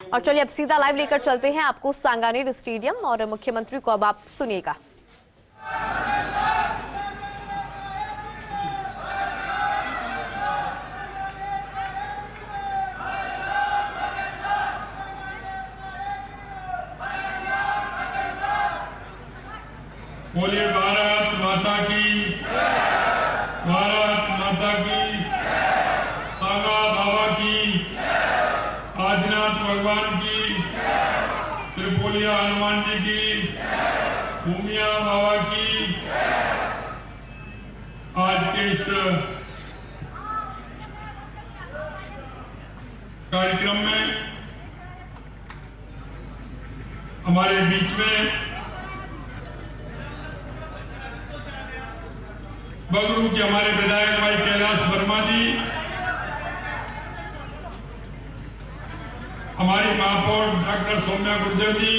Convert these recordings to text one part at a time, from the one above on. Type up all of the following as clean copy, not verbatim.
और चलिए अब सीधा लाइव लेकर चलते हैं आपको सांगानेर स्टेडियम और मुख्यमंत्री को अब आप सुनिएगा। बोलिए भारत माता की, भारत माता की, सांगा बाबा की, आदिनाथ भगवान की, त्रिपोलिया हनुमान जी की, भूमिया बाबा की। आज के इस कार्यक्रम में हमारे बीच में बगरू के हमारे विधायक भाई कैलाश वर्मा जी, हमारी महापौर डॉक्टर सौम्या गुर्जर जी,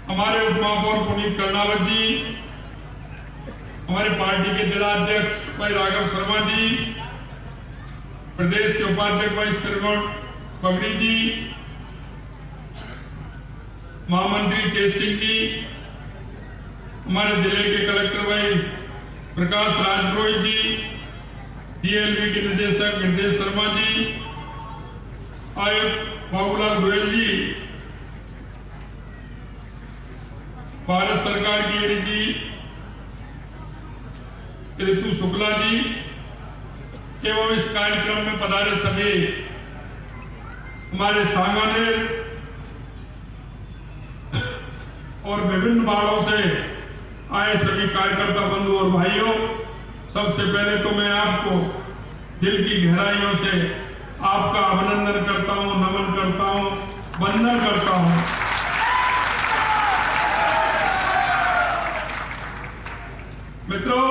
हमारे उप महापौर पुनीत कर्नावत जी, हमारे पार्टी के जिला अध्यक्ष भाई राघव शर्मा जी, प्रदेश के उपाध्यक्ष भाई श्रवण पगड़ी जी, महामंत्री तेज सिंह जी, हमारे जिले के कलेक्टर भाई प्रकाश राजपुरोहित जी, डीएलवी के निदेशक निर्देश शर्मा जी, आयुक्त बाबूलाल गोयल जी, भारत सरकार की एडीजी ऋतु शुक्ला जी एवं इस कार्यक्रम में पधारे सभी हमारे सांगानेर और विभिन्न वार्डों से आए सभी कार्यकर्ता बंधु और भाइयों, सबसे पहले तो मैं आपको दिल की गहराइयों से आपका अभिनंदन करता हूं, नमन करता हूं, वंदन करता हूं। मित्रों,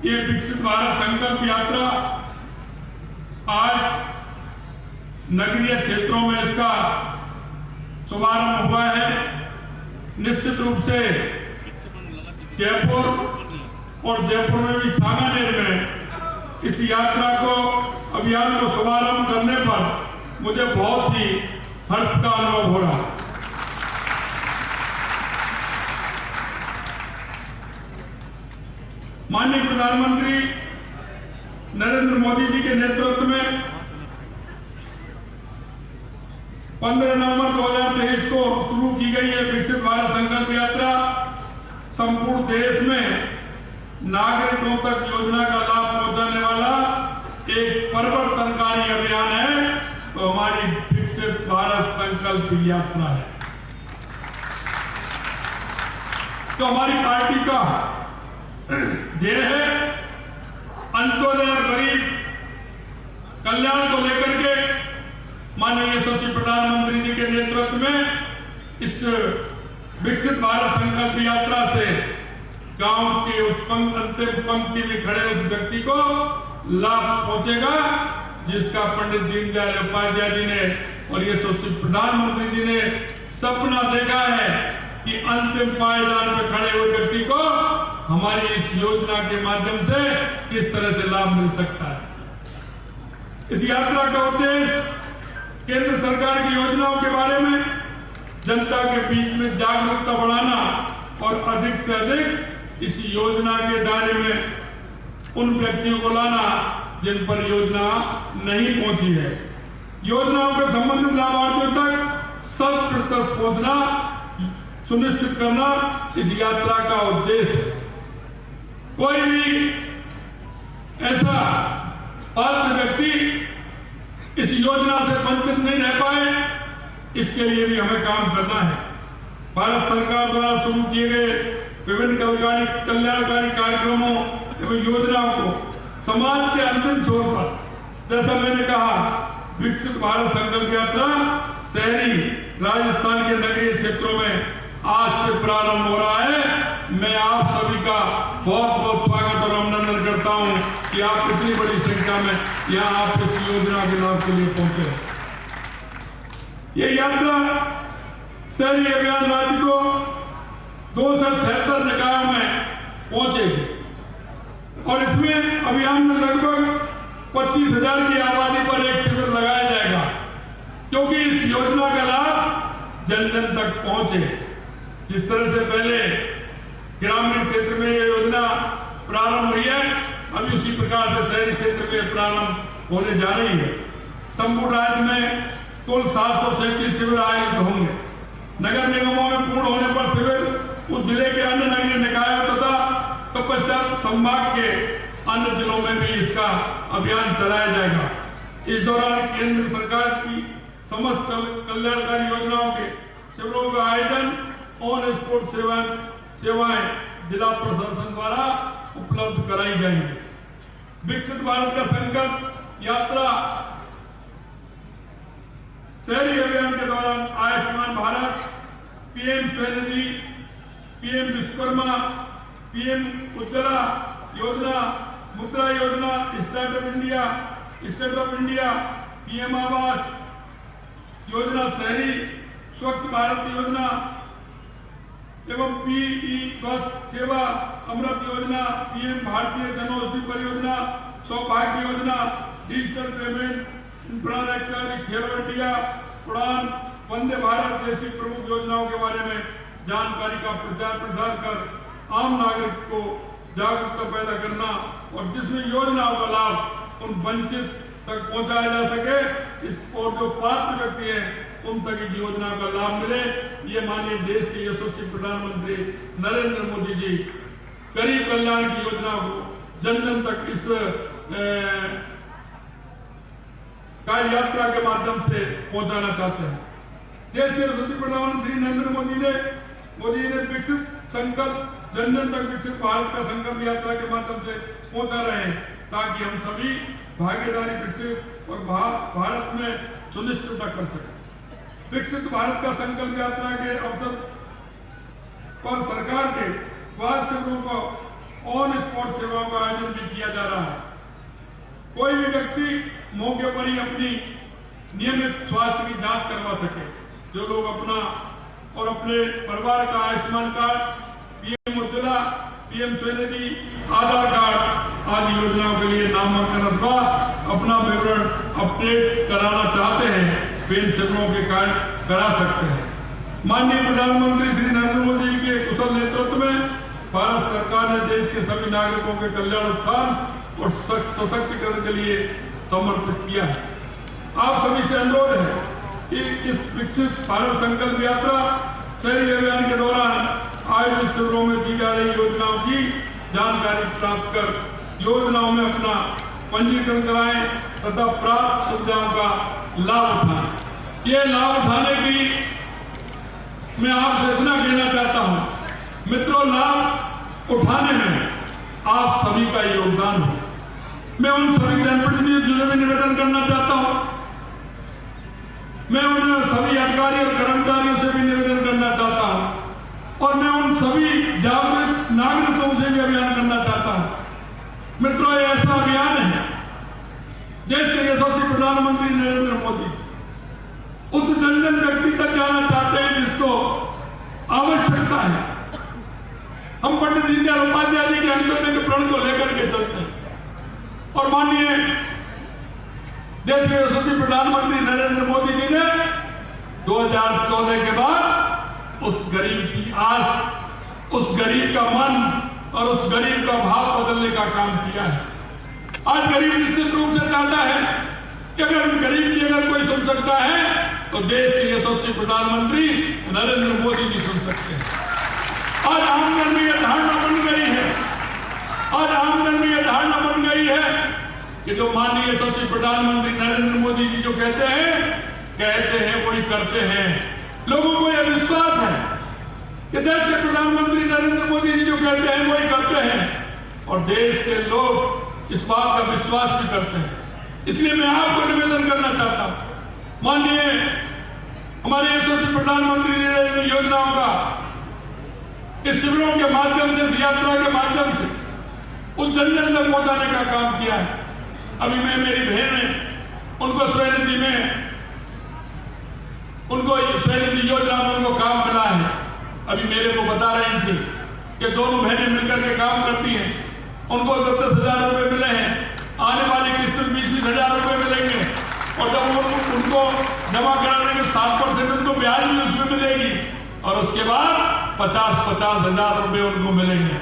ये विकसित भारत संकल्प यात्रा आज नगरीय क्षेत्रों में इसका शुभारंभ हुआ है। निश्चित रूप से जयपुर और जयपुर में भी सांगानेर में इस यात्रा को, अभियान को शुभारंभ करने पर मुझे बहुत ही हर्ष का अनुभव हो रहा है। माननीय प्रधानमंत्री नरेंद्र मोदी जी के नेतृत्व में 15 नवंबर 2023 को शुरू की गई है विकसित भारत संकल्प यात्रा संपूर्ण देश में नागरिकों तक योजना का लाभ पहुंचाने वाला एक परिवर्तनकारी अभियान है, तो हमारी विकसित भारत संकल्प यात्रा है। तो हमारी पार्टी का ध्येय है अंत्योदय और गरीब कल्याण को लेकर के माननीय यशस्वी प्रधानमंत्री जी के नेतृत्व में इस विकसित भारत संकल्प यात्रा से गांव के उस अंतिम पंक्ति में खड़े उस व्यक्ति को लाभ पहुंचेगा जिसका पंडित दीनदयाल उपाध्याय जी ने और यशस्वी प्रधानमंत्री जी ने सपना देखा है कि अंतिम पायदान में खड़े हुए व्यक्ति को हमारी इस योजना के माध्यम से किस तरह से लाभ मिल सकता है। इस यात्रा का उद्देश्य केंद्र सरकार की योजनाओं के बारे में जनता के बीच में जागरूकता बढ़ाना और अधिक से अधिक इस योजना के दायरे में उन व्यक्तियों को लाना जिन पर योजना नहीं पहुंची है। योजनाओं के संबंधित लाभार्थियों तक 100% पहुंचना सुनिश्चित करना इस यात्रा का उद्देश्य है। कोई भी ऐसा पात्र व्यक्ति इस योजना से वंचित नहीं रह पाए, इसके लिए भी हमें काम करना है। भारत सरकार द्वारा शुरू किए गए विभिन्न कल्याणकारी कार्यक्रमों एवं योजनाओं को समाज के अंतिम छोर पर, जैसा मैंने कहा, विकसित भारत संकल्प यात्रा शहरी राजस्थान के नगरीय क्षेत्रों में आज से प्रारंभ हो रहा है। मैं आप सभी का बहुत बहुत स्वागत और अभिनंदन करता हूं कि आप इतनी बड़ी संख्या में यहाँ आप इस योजना के लाभ के लिए पहुंचे। ये यात्रा शहरी अभियान राज्य को 276 निकायों में पहुंचेगी और इसमें अभियान में लगभग 25,000 की आबादी पर जन तक पहुंचे। जिस तरह से पहले ग्रामीण क्षेत्र में ये योजना प्रारंभ हुई है, अभी उसी प्रकार से शहरी क्षेत्र में प्रारंभ होने जा रही है। संपूर्ण राज्य में कुल 737 शिविर आयोजित होंगे। नगर निगमों में पूर्ण होने पर शिविर उस जिले के अन्य नगरीय निकायों तथा तत्पश्चात संभाग के अन्य जिलों में भी इसका अभियान चलाया जाएगा। इस दौरान केंद्र सरकार की समस्त कल्याणकारी योजनाओं के शिविरों का आयोजन ऑन स्पॉट सेवाएं जिला प्रशासन द्वारा उपलब्ध कराई जाएंगी। विकसित भारत का संकल्प यात्रा शहरी अभियान के दौरान Ayushman Bharat, PM Svanidhi, PM Vishwakarma, PM Ujjwala योजना, मुद्रा योजना, stand up India, PM Awas Yojana, शहरी स्वच्छ भारत योजना एवं पीई बस सेवा अमृत योजना, पीएम भारतीय जनौषधि परियोजना, सौभाग्य योजना, डिजिटल पेमेंट इंफ्रास्ट्रक्चर, खेलो इंडिया, उड़ान, वंदे भारत जैसी प्रमुख योजनाओं के बारे में जानकारी का प्रचार प्रसार कर आम नागरिक को जागरूकता पैदा करना और जिसमें योजनाओं का लाभ उन वंचित तक पहुंचाया जा सके, और जो पात्र व्यक्ति हैं उन तक इस योजना का लाभ मिले, ये माननीय देश के यशस्वी प्रधानमंत्री नरेंद्र मोदी जी गरीब कल्याण की योजना को जन जन तक इस कार्य यात्रा के माध्यम से पहुंचाना चाहते हैं। देश के यशस्वी प्रधानमंत्री नरेंद्र मोदी ने विकसित संकल्प जन जन तक विकसित भारत का संकल्प यात्रा के माध्यम से पहुंचा रहे हैं, ताकि हम सभी भागीदारी विकसित और भारत में सुनिश्चित कर सकें। विकसित भारत का संकल्प यात्रा के अवसर पर सरकार के स्वास्थ्य शिविरों को ऑन स्पॉट सेवाओं का आयोजन भी किया जा रहा है। कोई भी व्यक्ति मौके पर ही अपनी नियमित स्वास्थ्य की जांच करवा सके। जो लोग अपना और अपने परिवार का Ayushman card, PM Ujjwala, PM Svanidhi, Aadhaar card आदि योजनाओं के लिए नामांकन अथवा अपना विवरण अपडेट कराना चाहते हैं, वे इन शिविरों के कार्य करा सकते हैं। माननीय प्रधानमंत्री श्री नरेंद्र मोदी जी के कुशल नेतृत्व में भारत सरकार ने देश के सभी नागरिकों के कल्याण, उत्थान और सशक्तिकरण के लिए समर्पित किया है। आप सभी से अनुरोध है कि इस विकसित भारत संकल्प यात्रा शहरी अभियान के दौरान आयोजित शिविरों में दी जा रही योजनाओं की जानकारी प्राप्त कर योजनाओं में अपना पंजीकरण कराएं तथा प्राप्त सुविधाओं का लाभ उठाएं। ये लाभ उठाने की मैं आपसे इतना कहना चाहता हूं, मित्रों, लाभ उठाने में आप सभी का योगदान हो। मैं उन सभी जनप्रतिनिधियों से भी निवेदन करना चाहता हूं, मैं उन सभी अधिकारी और कर्मचारियों से भी निवेदन करना चाहता हूं और मैं उन सभी जागरूक नागरिकों से भी अभियान करना चाहता हूं। मित्रों, ये ऐसा अभियान है देश के यशस्वी प्रधानमंत्री नरेंद्र मोदी उस जन जन व्यक्ति तक जाना चाहते हैं जिसको आवश्यकता है। हम पंडित दीनदयाल उपाध्याय जी के अंत्योदय के प्रण को लेकर के चलते हैं और माननीय देश के यशस्वी प्रधानमंत्री नरेंद्र मोदी जी ने 2014 के बाद उस गरीब की आस, उस गरीब का मन और उस गरीब का भाव बदलने का काम किया है। आज गरीब निश्चित रूप से चाहता है कि अगर गरीब की अगर कोई सुन सकता है तो देश के यशस्वी प्रधानमंत्री नरेंद्र मोदी जी सुन सकते हैं। आज आमजन में यह धारणा बन गई है, आज आमजन में यह धारणा बन गई है कि जो माननीय यशस्वी प्रधानमंत्री नरेंद्र मोदी जी जो कहते हैं वही करते हैं। लोगों को यह विश्वास है कि देश के प्रधानमंत्री नरेंद्र मोदी जी जो कहते हैं वही करते हैं और देश के लोग इस बात का विश्वास भी करते हैं। इसलिए मैं आपको निवेदन करना चाहता हूं, माननीय हमारे यशस्वी प्रधानमंत्री ने योजनाओं का इस शिविरों के माध्यम से, इस यात्रा के माध्यम से उस जन जन तक पहुंचाने का काम किया है। अभी मैं, मेरी बहन है, उनको स्वनिधि में, उनको स्वनिधि योजना में उनको काम मिला है। अभी मेरे को बता रही थी कि दोनों बहनें मिलकर के काम करती हैं, उनको 10,000 रुपए मिले हैं। आने वाली किस्त में 20,000 रुपए मिलेंगे और जब उनको जमा कराने के 7% उनको ब्याज भी उसमें मिलेगी। और उसके बाद 50-50 हजार रुपए उनको मिलेंगे।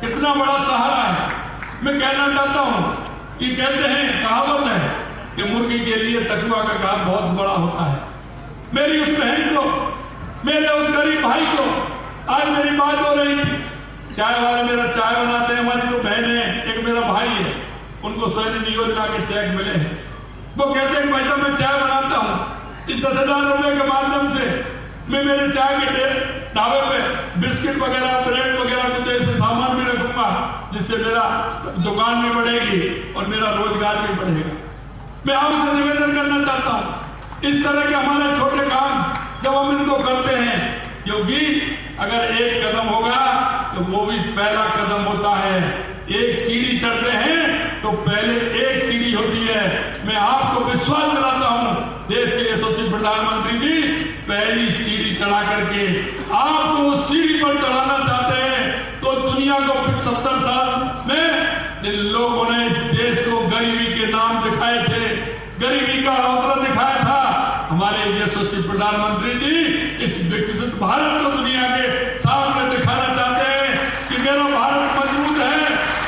कितना बड़ा सहारा है। मैं कहना चाहता हूँ कि कहते हैं, कहावत है कि मुर्गी के लिए तकुआ का काम बहुत बड़ा होता है। मेरी उस बहन को, मेरे उस गरीब भाई को, आज मेरी बात हो रही थी, चाय वाले मेरा चाय बनाते हैं, हमारी तो बहन है, एक मेरा भाई है, उनको स्वनिधि योजना के चेक मिले हैं। वो कहते हैं भाई साहब मैं चाय बनाता हूँ, इस 10,000 रुपए के माध्यम से मैं मेरे चाय के ढाबे पे बिस्किट वगैरह, ब्रेड वगैरह कुछ ऐसे सामान भी रखूंगा जिससे मेरा दुकान भी बढ़ेगी और मेरा रोजगार भी बढ़ेगा। मैं आपसे निवेदन करना चाहता हूँ, इस तरह के हमारे छोटे काम जब हम इनको करते हैं, क्योंकि अगर एक कदम होगा तो वो भी पहला कदम होता है। एक सीढ़ी चढ़ते हैं तो पहले एक सीढ़ी होती है। मैं आपको विश्वास दिलाता हूं, देश के यशस्वी प्रधानमंत्री जी पहली सीढ़ी चढ़ा करके आपको उस सीढ़ी पर चढ़ाना चाहते हैं। तो दुनिया को 70 साल में जिन लोगों ने इस देश को गरीबी के नाम दिखाए थे, गरीबी का रौद्र दिखाया था, हमारे यशस्वी प्रधानमंत्री जी इस विकसित भारत को दुनिया के सामने दिखाना चाहते हैं कि मेरा भारत मजबूत है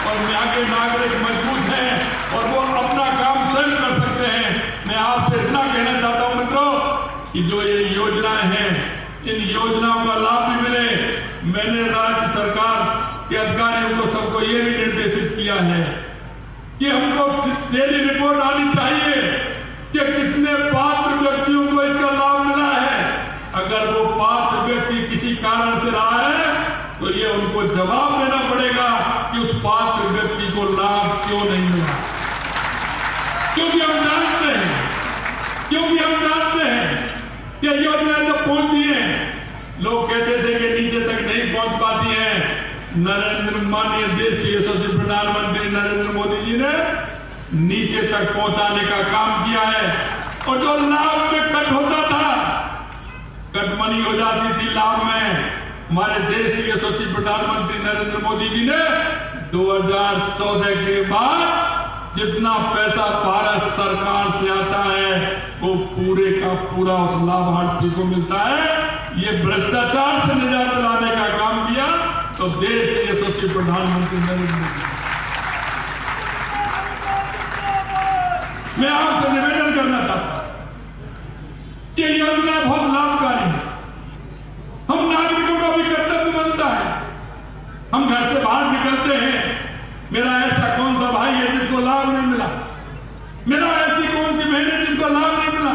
और यहाँ के नागरिक मजबूत हैं और वो अपना काम स्वयं कर सकते हैं। मैं आपसे इतना कहना चाहता हूँ मित्रों कि जो ये योजनाएं हैं, इन योजनाओं का लाभ भी मिले। मैंने राज्य सरकार के अधिकारियों को सबको ये भी निर्देशित किया है कि हमको डेली रिपोर्ट आनी चाहिए कि कितने पात्र व्यक्तियों को इसका लाभ मिला है। अगर वो पात्र व्यक्ति किसी कारण से रहा है तो ये उनको जवाब देना पड़ेगा कि उस पात्र व्यक्ति को लाभ क्यों नहीं मिला। क्योंकि हम जानते हैं कि योजनाएं तो पहुंचती हैं, लोग कहते थे कि नीचे तक नहीं पहुंच पाती हैं। माननीय देश के यशस्वी प्रधानमंत्री नरेंद्र मोदी जी ने नीचे तक पहुंचाने का काम किया है। और जो लाभ में कट होता था, कटमनी हो जाती थी लाभ में, हमारे देश के यशस्वी प्रधानमंत्री नरेंद्र मोदी जी ने 2014 के बाद जितना पैसा भारत सरकार से आता है वो पूरे का पूरा उस लाभार्थी को मिलता है। ये भ्रष्टाचार से निजात दिलाने का काम किया तो देश के यशस्वी प्रधानमंत्री नरेंद्र मोदी। मैं आपसे निवेदन करना चाहता हूं कि योजना बहुत लाभकारी है। हम नागरिकों का भी कर्तव्य बनता है। हम घर से बाहर निकलते हैं, मेरा ऐसा कौन सा भाई है जिसको लाभ नहीं मिला, मेरा ऐसी कौन सी बहन है जिसको लाभ नहीं मिला,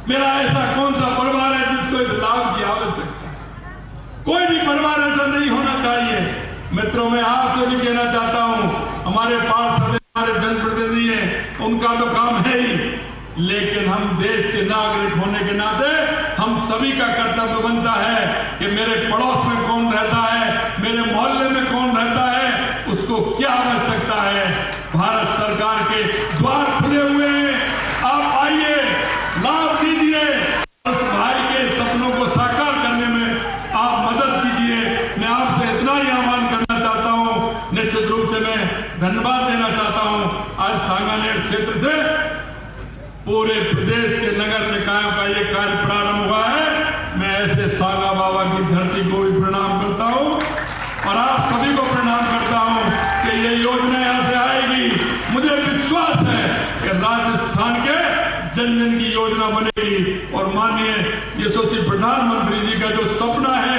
मेरा ऐसा कौन सा परिवार है जिसको इस लाभ की आवश्यकता है। कोई भी परिवार ऐसा नहीं होना चाहिए। मित्रों, मैं आपसे भी कहना चाहता हूं, हमारे पार्षद, हमारे जनप्रतिनिधि हैं, उनका तो काम है ही, लेकिन हम देश के नागरिक होने के नाते हम सभी का कर्तव्य बनता है कि मेरे पड़ोस में कौन रहता है, मेरे मोहल्ले में कौन रहता है, उसको क्या आवश्यकता है। भारत सरकार के द्वार खुले हुए हैं, आप आइए, लाभ लीजिए, उस भाई के सपनों को साकार करने में आप मदद कीजिए। मैं आपसे इतना ही आह्वान करना चाहता हूं। निश्चित रूप से मैं धन्यवाद देना चाहता हूं। आज सांगानेर क्षेत्र से पूरे प्रदेश के नगर निकायों का ये कार्य प्रारंभ हुआ है। मैं ऐसे सांगा बाबा की धरती को भी प्रणाम करता हूं और आप सभी को प्रणाम करता हूं कि ये योजना यहां से आएगी। मुझे विश्वास है कि राजस्थान के जन जन की योजना बनेगी और माननीय यशस्वी प्रधानमंत्री जी का जो सपना है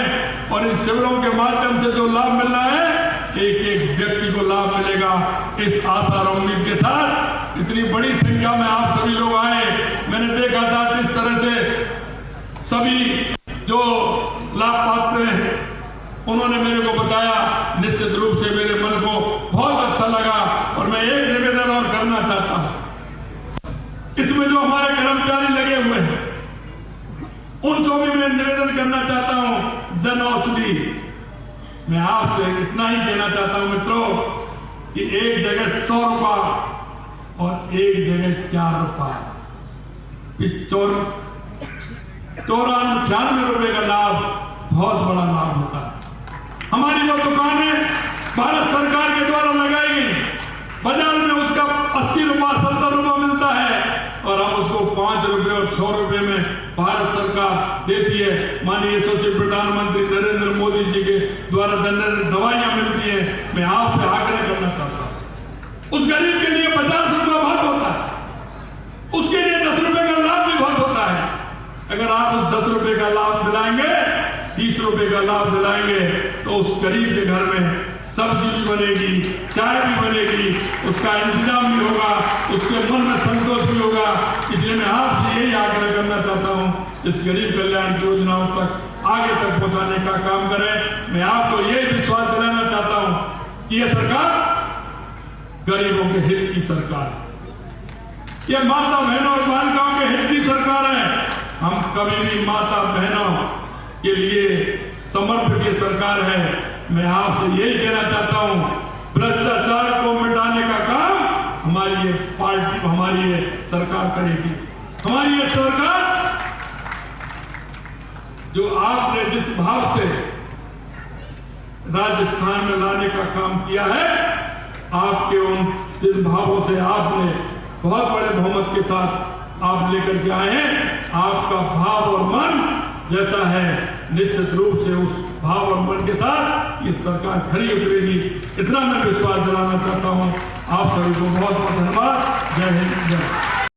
और इन शिविरों के माध्यम से जो लाभ मिल रहा है, एक एक व्यक्ति को लाभ मिलेगा। इस आशा और उम्मीद के साथ इतनी बड़ी संख्या में आप सभी लोग आए। मैंने देखा था जिस तरह से सभी जो लाभ पात्र हैं उन्होंने मेरे को बताया, निश्चित रूप से मेरे मन को बहुत अच्छा लगा। और मैं एक निवेदन और करना चाहता हूं, इसमें जो हमारे कर्मचारी लगे हुए हैं उनको भी मैं निवेदन करना चाहता हूं। जन औषधि, मैं आपसे इतना ही कहना चाहता हूं मित्रों कि एक जगह 100 रुपया और एक जगह 4 रुपया, 94 रुपए का लाभ बहुत बड़ा लाभ होता है। हमारी वो दुकानें भारत सरकार के द्वारा लगाई गई, बाजार में उसका 80 रुपया 70 रुपया मिलता है और हम उसको 5 रुपए और 6 रुपए में भारत सरकार देती है। माननीय यशस्वी प्रधानमंत्री नरेंद्र मोदी जी के द्वारा दवाइयां मिलती हैं। मैं आपसे आग्रह करना चाहता हूं, उस गरीब के लिए 50 रुपये बहुत होता है, उसके लिए 10 रुपए का लाभ भी बहुत होता है। अगर आप उस 10 रुपए का लाभ दिलाएंगे, 20 रुपए का लाभ दिलाएंगे, तो उस गरीब के घर में सब्जी भी बनेगी, चाय भी बनेगी, उसका इंतजाम भी होगा, उसके मन में संतोष भी होगा। इसलिए मैं आपसे यही आग्रह करना चाहता हूं, इस गरीब कल्याण की योजनाओं तक आगे तक पहुंचाने का काम करें। मैं आपको यही विश्वास दिलाना चाहता हूं कि यह सरकार गरीबों के हित की सरकार है, यह माता बहनों और बालिकाओं के हित की सरकार है। हम कभी भी माता बहनों के लिए समर्पित ये सरकार है। मैं आपसे यही कहना चाहता हूं, भ्रष्टाचार को मिटाने का काम हमारी ये पार्टी, हमारी ये सरकार करेगी। हमारी ये सरकार, जो आपने जिस भाव से राजस्थान में लाने का काम किया है, आपके उन जिन भावों से आपने बहुत बड़े बहुमत के साथ आप लेकर के आए हैं, आपका भाव और मन जैसा है, निश्चित रूप से उस भाव और मन के साथ ये सरकार खरी उतरेगी। इतना मैं विश्वास दिलाना चाहता हूं। आप सभी को बहुत बहुत धन्यवाद। जय हिंद, जय